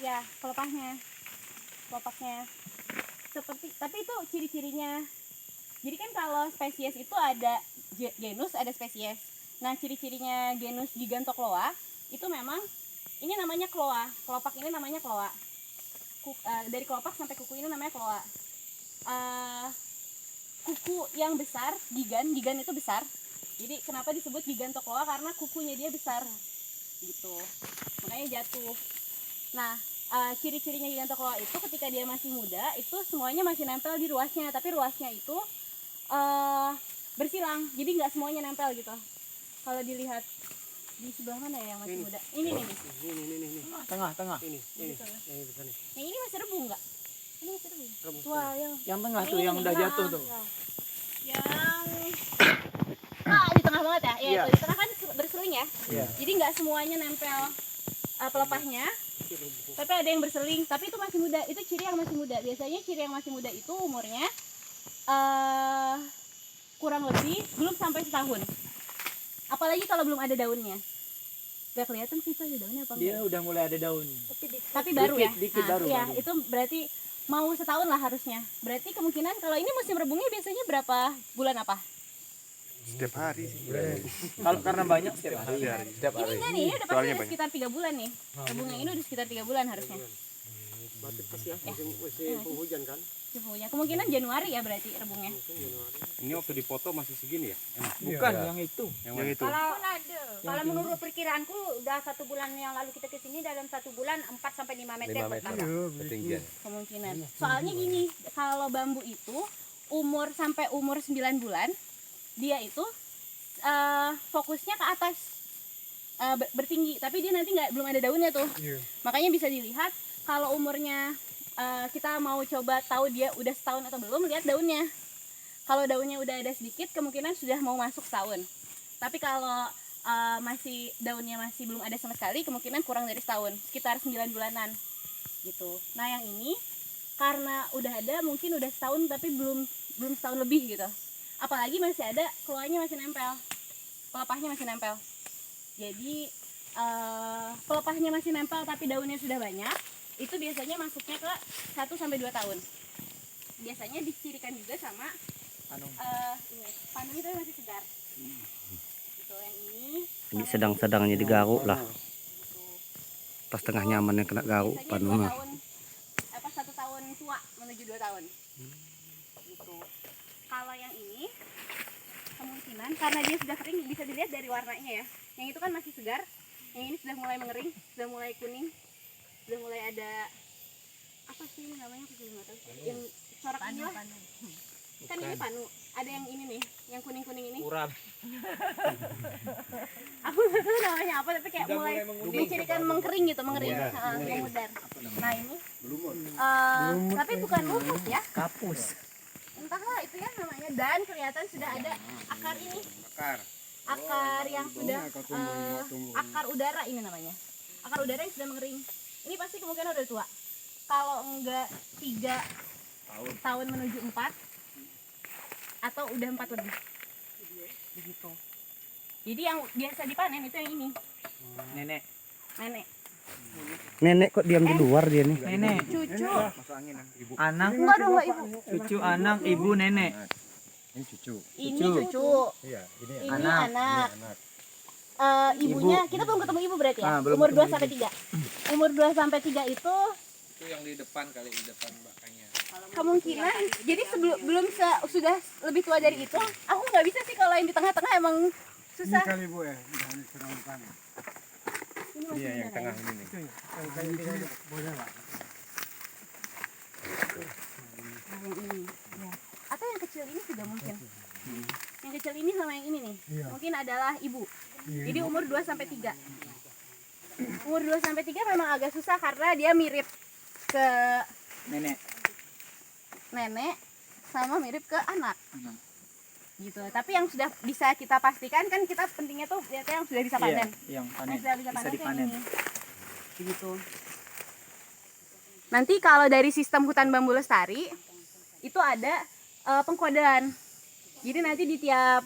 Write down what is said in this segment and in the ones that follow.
ya kelopaknya. Seperti, tapi itu ciri-cirinya. Jadi kan kalau spesies itu ada genus, ada spesies. Nah, ciri-cirinya genus Gigantocloa itu memang ini namanya kloa. Kelopak ini namanya kloa. Dari kelopak sampai kuku ini namanya kloa. Kuku yang besar, gigan itu besar. Jadi kenapa disebut Gigantocloa? Karena kukunya dia besar. Gitu. Makanya jatuh. Nah, ciri-cirinya Gigantocloa itu ketika dia masih muda itu semuanya masih nempel di ruasnya, tapi ruasnya itu bersilang, jadi nggak semuanya nempel gitu. Kalau dilihat di sebelah mana ya yang masih muda? Ini. Tengah. Ini nih. Yang ini masih rebung nggak? Ini masih rebung. Wah, Yang tengah tuh yang udah jatuh tuh. Yang di tengah banget ya? Iya. Di tengah kan berseling ya. Iya. Jadi nggak semuanya nempel pelepahnya. Tapi ada yang berseling, tapi itu masih muda. Itu ciri yang masih muda. Biasanya ciri yang masih muda itu umurnya kurang lebih belum sampai setahun. Apalagi kalau belum ada daunnya. Gak kelihatan sih ada daunnya apa enggak? Dia udah mulai ada daun. Tapi baru ya. Dikit baru. Iya, itu berarti mau setahun lah harusnya. Berarti kemungkinan kalau ini musim rebungnya biasanya berapa bulan apa? Setiap hari sih. Kalau karena banyak setiap hari. Setiap Ini enggak nih, ini udah pasti udah sekitar 3 bulan nih. Rebungnya ini udah sekitar 3 bulan harusnya. Berarti pas ya musim penghujan kan? Suhunya kemungkinan Januari ya berarti rebungnya. Ini waktu dipoto masih segini ya? Bukan yang itu. Yang itu. Kalau menurut perkiraanku udah 1 bulan yang lalu kita kesini, dalam 1 bulan 4 sampai 5 meter bertambah. Ketinggian. Kemungkinan. Soalnya gini, kalau bambu itu sampai umur 9 bulan dia itu fokusnya ke atas, bertinggi, tapi dia nanti belum ada daunnya tuh. Makanya bisa dilihat kalau umurnya kita mau coba tahu dia udah setahun atau belum, lihat daunnya. Kalau daunnya udah ada sedikit, kemungkinan sudah mau masuk setahun. Tapi kalau daunnya masih belum ada sama sekali, kemungkinan kurang dari setahun, sekitar 9 bulanan gitu. Nah, yang ini karena udah ada, mungkin udah setahun tapi belum setahun lebih gitu. Apalagi masih ada keluarnya, masih nempel, pelepahnya masih nempel. Jadi pelepahnya masih nempel tapi daunnya sudah banyak, itu biasanya masuknya ke 1 sampai 2 tahun. Biasanya dicirikan juga sama panung itu masih segar. Gitu, yang ini sedang-sedangnya digaruk lah. gitu. Pas tengah nyaman yang kena garuk Biasanya panungnya. 1 tahun tua menuju 2 tahun. Gitu. Kalau yang ini kemungkinan karena dia sudah kering, bisa dilihat dari warnanya ya. Yang itu kan masih segar, yang ini sudah mulai mengering, sudah mulai kuning, sudah mulai ada apa sih namanya, aku juga nggak tahu. Yang corak ini lah. Kan ini panu. Ada yang ini nih, yang kuning-kuning ini. Kurang. Aku nggak tahu namanya apa, tapi kayak mulai dicirikan mengkering gitu, mengering, memudar. Nah ini, tapi bukan lumut ya. Kapus. Entahlah itu ya namanya, dan kelihatan sudah ada akar ini. Akar yang sudah akar udara ini namanya. Akar udara yang sudah mengering. Ini pasti kemungkinan udah tua. Kalau enggak 3 tahun menuju 4 atau udah 4 lebih. Begitu. Jadi yang biasa dipanen itu yang ini. Nenek. Nenek kok diam di luar dia nih. Nenek. Cucu. Anak. Enggak dong, enggak ibu. Cucu, anak, ibu, nenek. Ini cucu. Ini Cucu. cucu. Iya, ini Ini Anak. anak. Ibunya kita belum ketemu ibu berarti ya? Belum Umur 2 ketemu sampai 3. Umur 2 sampai 3 itu yang di depan kali, di depan makanya. kemungkinan jadi belum sudah lebih tua dari itu. Aku nggak bisa sih kalau yang di tengah-tengah, emang susah. Kali Bu ya, jangan terlalu panas. Ini masih Iya, yang merah tengah ya? ini nih. Kali boleh Pak. Nah, yang ini. Ya. Atau yang kecil ini juga mungkin. Yang kecil ini sama yang ini nih. Iya. Mungkin adalah ibu. Iya, Jadi umur 2 sampai 3. Umur 2 sampai 3 memang agak susah karena dia mirip ke Nenek. nenek sama mirip ke anak. Gitu. Tapi yang sudah bisa kita pastikan kan, kita pentingnya tuh lihatnya yang sudah bisa panen. Yang panen. Yang sudah bisa Bisa panen tuh yang dipanen. ini. Begitu. Nanti kalau dari sistem hutan bambu lestari itu ada pengkodean. Jadi nanti di tiap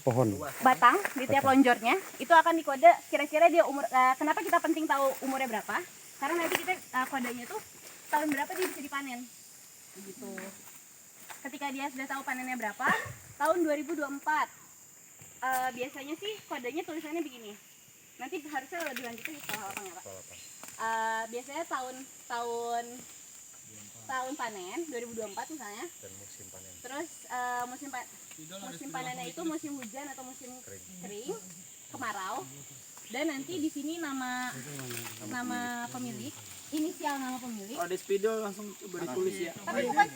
Pohon. batang, di tiap lonjornya itu akan dikode kira-kira dia umur. Kenapa kita penting tahu umurnya berapa? Karena nanti kita kodenya tuh tahun berapa dia bisa dipanen. Begitu. Ketika dia sudah tahu panennya berapa, tahun 2024. Biasanya sih kodenya tulisannya begini. Nanti harusnya lebih lanjutnya di soal apa nggak Pak? Biasanya tahun panen 2024 misalnya. Dan musim panen. Terus musim panennya itu musim hujan atau musim kering, kemarau. Dan nanti di sini nama pemilik, inisial nama pemilik. Kalau ada spidol langsung coba ditulis ya. Tapi bukan